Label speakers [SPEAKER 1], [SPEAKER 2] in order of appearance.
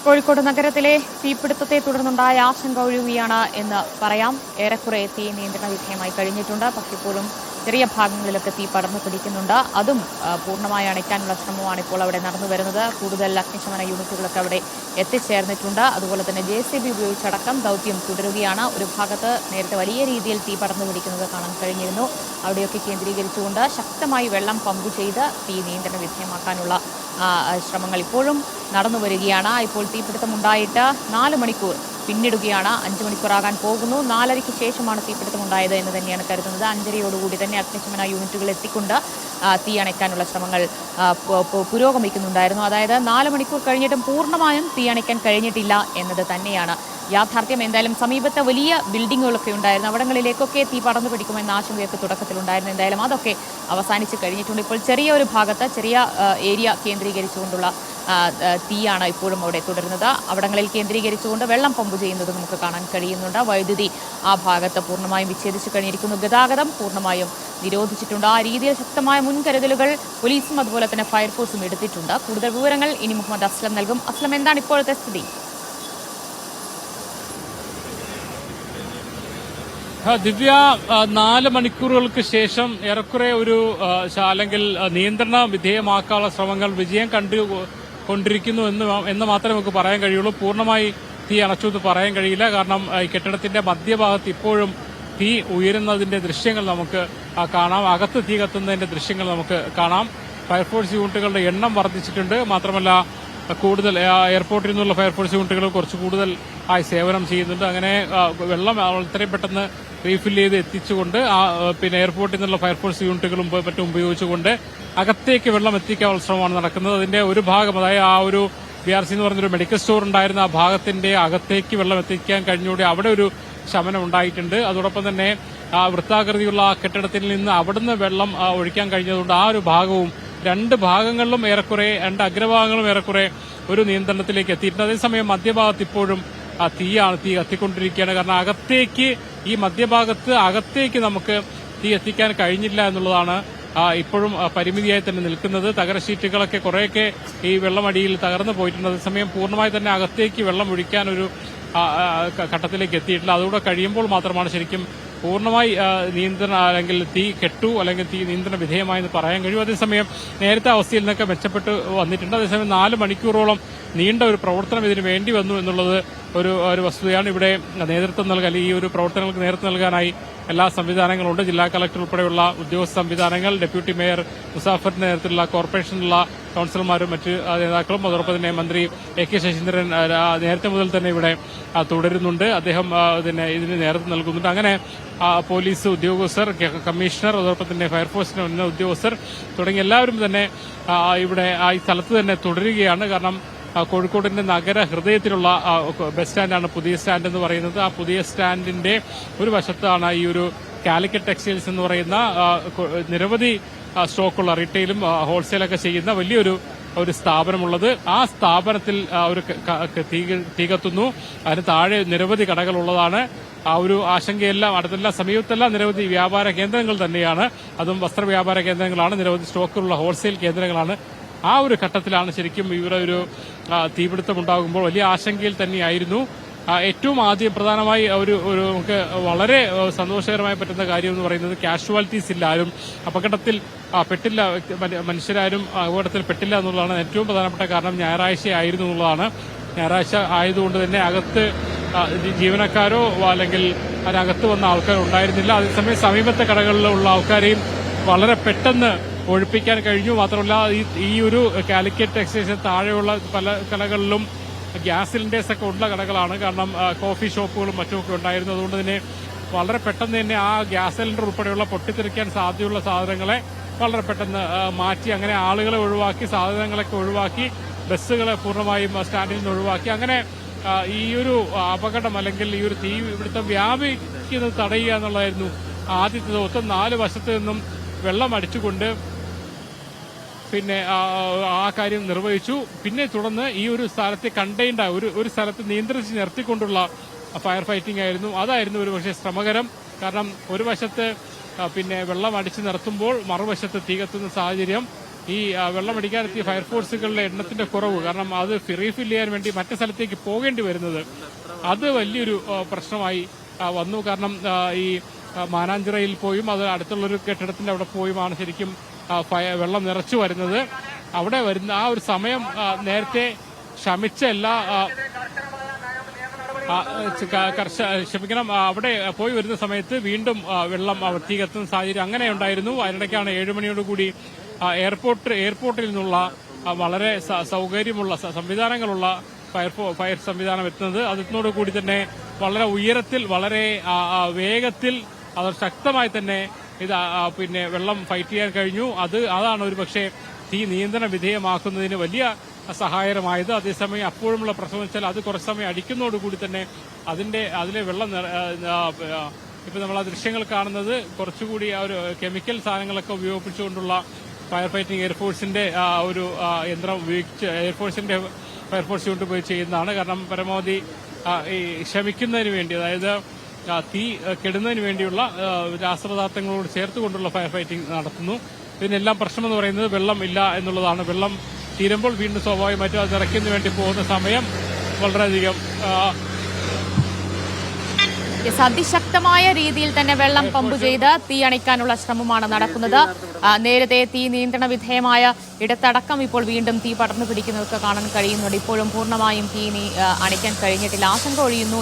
[SPEAKER 1] കോഴിക്കോട് നഗരത്തിലെ തീപിടുത്തത്തെ തുടർന്നുണ്ടായ ആശങ്ക ഒഴിയുകയാണ് എന്ന് പറയാം. ഏറെക്കുറെ തീ നിയന്ത്രണ വിധേയമായി കഴിഞ്ഞിട്ടുണ്ട്. പക്ഷേ ഇപ്പോഴും ചെറിയ ഭാഗങ്ങളിലൊക്കെ തീ പടർന്നു പിടിക്കുന്നുണ്ട്. അതും പൂർണ്ണമായി അണയ്ക്കാനുള്ള ശ്രമമാണ് ഇപ്പോൾ അവിടെ നടന്നു വരുന്നത്. കൂടുതൽ അഗ്നിശമന യൂണിറ്റുകളൊക്കെ അവിടെ എത്തിച്ചേർന്നിട്ടുണ്ട്. അതുപോലെ തന്നെ JCB ഉപയോഗിച്ചടക്കം ദൗത്യം തുടരുകയാണ്. ഒരു ഭാഗത്ത് നേരത്തെ വലിയ രീതിയിൽ തീ പടർന്നു പിടിക്കുന്നത് കാണാൻ കഴിഞ്ഞിരുന്നു. അവിടെയൊക്കെ കേന്ദ്രീകരിച്ചുകൊണ്ട് ശക്തമായി വെള്ളം പമ്പ് ചെയ്ത് തീ നിയന്ത്രണ വിധേയമാക്കാനുള്ള ശ്രമങ്ങൾ ഇപ്പോഴും നടന്നു വരികയാണ്. ഇപ്പോൾ തീപിടുത്തമുണ്ടായിട്ട് 4 മണിക്കൂർ പിന്നിടുകയാണ്. 5 മണിക്കൂറാകാൻ പോകുന്നു. 4:30-ക്ക് ശേഷമാണ് തീപിടുത്തമുണ്ടായത് എന്ന് തന്നെയാണ് കരുതുന്നത്. 5:30യോടുകൂടി തന്നെ അഗ്നിശമന യൂണിറ്റുകൾ എത്തിക്കൊണ്ട് തീ അണയ്ക്കാനുള്ള ശ്രമങ്ങൾ പുരോഗമിക്കുന്നുണ്ടായിരുന്നു. അതായത് 4 മണിക്കൂർ കഴിഞ്ഞിട്ടും പൂർണ്ണമായും തീ അണയ്ക്കാൻ കഴിഞ്ഞിട്ടില്ല എന്നത് തന്നെയാണ് യാഥാർത്ഥ്യം. എന്തായാലും സമീപത്തെ വലിയ ബിൽഡിങ്ങുകളൊക്കെ ഉണ്ടായിരുന്നു. അവിടങ്ങളിലേക്കൊക്കെ തീ പടർന്നു പിടിക്കുമെന്ന ആശങ്കയൊക്കെ തുടക്കത്തിലുണ്ടായിരുന്നു. എന്തായാലും അതൊക്കെ അവസാനിച്ച് കഴിഞ്ഞിട്ടുണ്ട്. ഇപ്പോൾ ചെറിയ ഒരു ഭാഗത്ത് ചെറിയ ഏരിയ കേന്ദ്രീകരിച്ചുകൊണ്ടുള്ള തീയാണ് ഇപ്പോഴും അവിടെ തുടരുന്നത്. അവിടങ്ങളിൽ കേന്ദ്രീകരിച്ചുകൊണ്ട് വെള്ളം പമ്പ് ചെയ്യുന്നത് നമുക്ക് കാണാൻ കഴിയുന്നുണ്ട്. വൈദ്യുതി ആ ഭാഗത്ത് പൂർണ്ണമായും വിച്ഛേദിച്ചു കഴിഞ്ഞിരിക്കുന്നു. ഗതാഗതം പൂർണ്ണമായും നിരോധിച്ചിട്ടുണ്ട്. ആ രീതിയിൽ ശക്തമായ മുൻകരുതലുകൾ പോലീസും അതുപോലെ തന്നെ ഫയർഫോഴ്സും എടുത്തിട്ടുണ്ട്. കൂടുതൽ വിവരങ്ങൾ ഇനി മുഹമ്മദ് അസ്ലം നൽകും. അസ്ലം, എന്താണ് ഇപ്പോഴത്തെ സ്ഥിതി?
[SPEAKER 2] ദിവ്യ, 4 മണിക്കൂറുകൾക്ക് ശേഷം ഏറെക്കുറെ ഒരു അല്ലെങ്കിൽ നിയന്ത്രണ വിധേയമാക്കാനുള്ള ശ്രമങ്ങൾ വിജയം കൊണ്ടിരിക്കുന്നു എന്ന് മാത്രമേ നമുക്ക് പറയാൻ കഴിയുള്ളൂ. പൂർണ്ണമായി തീ അണച്ചു എന്ന് പറയാൻ കഴിയില്ല. കാരണം ഈ കെട്ടിടത്തിന്റെ മധ്യഭാഗത്ത് ഇപ്പോഴും തീ ഉയരുന്നതിന്റെ ദൃശ്യങ്ങൾ നമുക്ക് കാണാം. അകത്ത് തീ കത്തുന്നതിന്റെ ദൃശ്യങ്ങൾ നമുക്ക് കാണാം. ഫയർഫോഴ്സ് യൂണിറ്റുകളുടെ എണ്ണം വർദ്ധിച്ചിട്ടുണ്ട്. മാത്രമല്ല കൂടുതൽ എയർപോർട്ടിൽ നിന്നുള്ള ഫയർഫോഴ്സ് യൂണിറ്റുകൾ കുറച്ച് കൂടുതൽ ആയി സേവനം ചെയ്യുന്നുണ്ട്. അങ്ങനെ വെള്ളം എത്രയും പെട്ടെന്ന് റീഫിൽ ചെയ്ത് എത്തിച്ചുകൊണ്ട് പിന്നെ എയർപോർട്ടിൽ നിന്നുള്ള ഫയർഫോഴ്സ് യൂണിറ്റുകളും മറ്റും ഉപയോഗിച്ചുകൊണ്ട് അകത്തേക്ക് വെള്ളം എത്തിക്കാനുള്ള ശ്രമമാണ് നടക്കുന്നത്. അതിന്റെ ഒരു ഭാഗം, അതായത് ആ ഒരു BRC എന്ന് പറഞ്ഞൊരു മെഡിക്കൽ സ്റ്റോർ ഉണ്ടായിരുന്ന ആ ഭാഗത്തിന്റെ അകത്തേക്ക് വെള്ളം എത്തിക്കാൻ കഴിഞ്ഞുകൂടി അവിടെ ഒരു ശമനം ഉണ്ടായിട്ടുണ്ട്. അതോടൊപ്പം തന്നെ ആ വൃത്താകൃതിയുള്ള ആ കെട്ടിടത്തിൽ നിന്ന് അവിടുന്ന് വെള്ളം ഒഴിക്കാൻ കഴിഞ്ഞതുകൊണ്ട് ആ ഒരു ഭാഗവും 2 ഭാഗങ്ങളിലും ഏറെക്കുറെ 2 അഗ്രഭാഗങ്ങളും ഏറെക്കുറെ ഒരു നിയന്ത്രണത്തിലേക്ക് എത്തിയിട്ടുണ്ട്. അതേസമയം മധ്യഭാഗത്ത് ഇപ്പോഴും തീ കത്തിക്കൊണ്ടിരിക്കുകയാണ്. കാരണം ഈ മധ്യഭാഗത്ത് അകത്തേക്ക് നമുക്ക് തീ എത്തിക്കാൻ കഴിഞ്ഞില്ല എന്നുള്ളതാണ് ഇപ്പോഴും പരിമിതിയായി തന്നെ നിൽക്കുന്നത്. തകര ഷീറ്റുകളൊക്കെ കുറേയൊക്കെ ഈ വെള്ളമടിയിൽ തകർന്നു പോയിട്ടുണ്ട്. അതേസമയം പൂർണ്ണമായി തന്നെ അകത്തേക്ക് വെള്ളം ഒഴിക്കാനൊരു ഘട്ടത്തിലേക്ക് എത്തിയിട്ടില്ല. അതുകൂടെ കഴിയുമ്പോൾ മാത്രമാണ് ശരിക്കും പൂർണ്ണമായി അല്ലെങ്കിൽ തീ കെട്ടു അല്ലെങ്കിൽ തീ നിയന്ത്രണ വിധേയമായെന്ന് പറയാൻ കഴിയും. അതേസമയം നേരത്തെ അവസ്ഥയിൽ നിന്നൊക്കെ മെച്ചപ്പെട്ട് വന്നിട്ടുണ്ട്. അതേസമയം 4 മണിക്കൂറോളം നീണ്ട ഒരു പ്രവർത്തനം ഇതിന് വേണ്ടി വന്നു എന്നുള്ളത് ഒരു വസ്തുതയാണ്. ഇവിടെ നേതൃത്വം നൽകാൻ, ഈ ഒരു പ്രവർത്തനങ്ങൾക്ക് നേതൃത്വം നൽകാനായി എല്ലാ സംവിധാനങ്ങളുണ്ട്. ജില്ലാ കളക്ടർ ഉൾപ്പെടെയുള്ള ഉദ്യോഗസ്ഥ സംവിധാനങ്ങൾ, ഡെപ്യൂട്ടി മേയർ മുസാഫറിന്റെ നേതൃത്വത്തിലുള്ള കോർപ്പറേഷനിലുള്ള കൌൺസിലർമാരും മറ്റ് നേതാക്കളും, അതോടൊപ്പം തന്നെ മന്ത്രി AK ശശീന്ദ്രൻ നേരത്തെ മുതൽ തന്നെ ഇവിടെ തുടരുന്നുണ്ട്. അദ്ദേഹം ഇതിന് നേതൃത്വം നൽകുന്നുണ്ട്. അങ്ങനെ പോലീസ് ഉദ്യോഗസ്ഥർ, കമ്മീഷണർ, അതോടൊപ്പം തന്നെ ഫയർഫോഴ്സിന്റെ ഉന്നത ഉദ്യോഗസ്ഥർ തുടങ്ങി എല്ലാവരും തന്നെ ഇവിടെ ഈ സ്ഥലത്ത് തന്നെ തുടരുകയാണ്. കാരണം കോഴിക്കോടിന്റെ നഗര ഹൃദയത്തിലുള്ള ബസ് സ്റ്റാൻഡാണ് പുതിയ സ്റ്റാൻഡ് എന്ന് പറയുന്നത്. ആ പുതിയ സ്റ്റാൻഡിന്റെ ഒരു വശത്താണ് ഈ ഒരു കാലിക്കറ്റ് ടെക്സ്റ്റൈൽസ് എന്ന് പറയുന്ന നിരവധി സ്റ്റോക്കുള്ള റീറ്റെയിലും ഹോൾസെയിലൊക്കെ ചെയ്യുന്ന വലിയൊരു സ്ഥാപനമുള്ളത്. ആ സ്ഥാപനത്തിൽ ഒരു തീ കത്തുന്നു. അതിന് താഴെ നിരവധി കടകളുള്ളതാണ്. ആ ഒരു ആശങ്കയെല്ലാം അടുത്തെല്ലാം സമീപത്തെല്ലാം നിരവധി വ്യാപാര കേന്ദ്രങ്ങൾ തന്നെയാണ്. അതും വസ്ത്ര വ്യാപാര കേന്ദ്രങ്ങളാണ്, നിരവധി സ്റ്റോക്കുള്ള ഹോൾസെയിൽ കേന്ദ്രങ്ങളാണ്. ആ ഒരു ഘട്ടത്തിലാണ് ശരിക്കും ഇവിടെ ഒരു തീപിടുത്തമുണ്ടാകുമ്പോൾ വലിയ ആശങ്കയിൽ തന്നെയായിരുന്നു. ഏറ്റവും ആദ്യം പ്രധാനമായി നമുക്ക് വളരെ സന്തോഷകരമായി പറ്റുന്ന കാര്യം എന്ന് പറയുന്നത് കാഷ്വാലിറ്റീസ് ഇല്ല, ആരും അപകടത്തിൽ പെട്ടില്ല, മനുഷ്യരാരും അപകടത്തിൽ പെട്ടില്ല എന്നുള്ളതാണ് ഏറ്റവും പ്രധാനപ്പെട്ട കാരണം. ഞായറാഴ്ചയായിരുന്നു എന്നുള്ളതാണ്. ഞായറാഴ്ച ആയതുകൊണ്ട് തന്നെ അകത്ത് ജീവനക്കാരോ അല്ലെങ്കിൽ അതിനകത്ത് വന്ന ആൾക്കാരോ ഉണ്ടായിരുന്നില്ല. അതേസമയം സമീപത്തെ കടകളിലുള്ള ആൾക്കാരെയും വളരെ പെട്ടെന്ന് ഒഴിപ്പിക്കാൻ കഴിഞ്ഞു. മാത്രമല്ല ഈ ഒരു കാലിക്കറ്റ് ടെക്സ്റ്റൈൽസിന് താഴെയുള്ള പല കടകളിലും ഗ്യാസ് സിലിണ്ടേഴ്സ് ഒക്കെ ഉള്ള കടകളാണ്. കാരണം കോഫി ഷോപ്പുകളും മറ്റുമൊക്കെ ഉണ്ടായിരുന്നു. അതുകൊണ്ട് തന്നെ വളരെ പെട്ടെന്ന് തന്നെ ആ ഗ്യാസ് സിലിണ്ടർ ഉൾപ്പെടെയുള്ള പൊട്ടിത്തെറിക്കാൻ സാധ്യതയുള്ള സാധനങ്ങളെ വളരെ പെട്ടെന്ന് മാറ്റി, അങ്ങനെ ആളുകളെ ഒഴിവാക്കി, സാധനങ്ങളൊക്കെ ഒഴിവാക്കി, ബസ്സുകളെ പൂർണ്ണമായും സ്റ്റാൻഡിൽ നിന്ന് ഒഴിവാക്കി. അങ്ങനെ ഈ ഒരു അപകടം അല്ലെങ്കിൽ ഈ ഒരു തീ ഇവിടുത്തെ വ്യാപിക്കുന്നത് തടയുക എന്നുള്ളതായിരുന്നു ആദ്യത്തെ ദിവസം. 4 വശത്തു നിന്നും വെള്ളം അടിച്ചുകൊണ്ട് പിന്നെ ആ കാര്യം നിർവഹിച്ചു. പിന്നെ തുടർന്ന് ഈ ഒരു സ്ഥലത്തെ കണ്ടെയ്ൻഡ് ഒരു സ്ഥലത്ത് നിയന്ത്രിച്ച് നിർത്തിക്കൊണ്ടുള്ള ഫയർ ഫൈറ്റിംഗ് ആയിരുന്നു. അതായിരുന്നു ഒരു പക്ഷേ ശ്രമകരം. കാരണം ഒരു വശത്ത് പിന്നെ വെള്ളം അടിച്ചു നിർത്തുമ്പോൾ മറുവശത്ത് തീ കത്തുന്ന സാഹചര്യം ഈ വെള്ളമടിക്കാനെത്തിയ ഫയർഫോഴ്സുകളുടെ എണ്ണത്തിന്റെ കുറവ്, കാരണം അത് റീഫിൽ ചെയ്യാൻ വേണ്ടി മറ്റു സ്ഥലത്തേക്ക് പോകേണ്ടി വരുന്നത്, അത് വലിയൊരു പ്രശ്നമായി വന്നു. കാരണം ഈ മാനാഞ്ചിറയിൽ പോയും അത് അടുത്തുള്ളൊരു കെട്ടിടത്തിന്റെ അവിടെ പോയുമാണ് ശരിക്കും വെള്ളം നിറച്ചു വരുന്നത്. അവിടെ വരുന്ന ആ ഒരു സമയം നേരത്തെ ശമിച്ച എല്ലാ ക്ഷമിക്കണം, അവിടെ പോയി വരുന്ന സമയത്ത് വീണ്ടും വെള്ളം തീ കത്തുന്ന സാഹചര്യം അങ്ങനെ ഉണ്ടായിരുന്നു. അതിനിടയ്ക്കാണ് 7 മണിയോടുകൂടി എയർപോർട്ടിൽ നിന്നുള്ള വളരെ സൗകര്യമുള്ള സംവിധാനങ്ങളുള്ള ഫയർ സംവിധാനം എത്തുന്നത്. അതിനോടുകൂടി തന്നെ വളരെ ഉയരത്തിൽ, വളരെ വേഗത്തിൽ, അത് ശക്തമായി തന്നെ ഇത് പിന്നെ വെള്ളം ഫൈറ്റ് ചെയ്യാൻ കഴിഞ്ഞു. അതാണ് ഒരു പക്ഷേ തീ നിയന്ത്രണ വിധേയമാക്കുന്നതിന് വലിയ സഹായകരമായത്. അതേസമയം അപ്പോഴുമുള്ള പ്രശ്നം വെച്ചാൽ അത് കുറച്ച് സമയം അടിക്കുന്നതോടുകൂടി തന്നെ അതിലെ വെള്ളം ഇപ്പൊ നമ്മൾ ആ ദൃശ്യങ്ങൾ കാണുന്നത് കുറച്ചുകൂടി ആ ഒരു കെമിക്കൽ സാധനങ്ങളൊക്കെ ഉപയോഗിച്ചുകൊണ്ടുള്ള ഫയർ ഫൈറ്റിംഗ് എയർഫോഴ്സിന്റെ ഒരു യന്ത്രം ഉപയോഗിച്ച് ഫയർഫോഴ്സ് കൊണ്ടുപോയി ചെയ്യുന്നതാണ്. കാരണം പരമാവധി ഈ ശമിക്കുന്നതിന് വേണ്ടി, അതായത് തീ കെടുന്നതിന് വേണ്ടിയുള്ള രാസപദാർത്ഥങ്ങളോട് ചേർത്തുകൊണ്ടുള്ള ഫയർ ഫൈറ്റിംഗ് നടത്തുന്നു. ഇതിനെല്ലാം പ്രശ്നമെന്ന് പറയുന്നത് വെള്ളം ഇല്ല എന്നുള്ളതാണ്. വെള്ളം തീരുമ്പോൾ വീണ്ടും സ്വാഭാവികമായിട്ടും അത് നിറയ്ക്കുന്നതിന് വേണ്ടി പോകുന്ന സമയം വളരെയധികം
[SPEAKER 1] അതിശക്തമായ രീതിയിൽ തന്നെ വെള്ളം പമ്പ് ചെയ്ത് തീ അണയ്ക്കാനുള്ള ശ്രമമാണ് നടക്കുന്നത്. നേരത്തെ തീ നിയന്ത്രണ വിധേയമായ ഇടത്തടക്കം ഇപ്പോൾ വീണ്ടും തീ പടർന്നു പിടിക്കുന്നതൊക്കെ കാണാൻ കഴിയുന്നുണ്ട്. ഇപ്പോഴും പൂർണ്ണമായും തീ അണയ്ക്കാൻ കഴിഞ്ഞിട്ടില്ല. ആശങ്ക ഒഴിയുന്നു.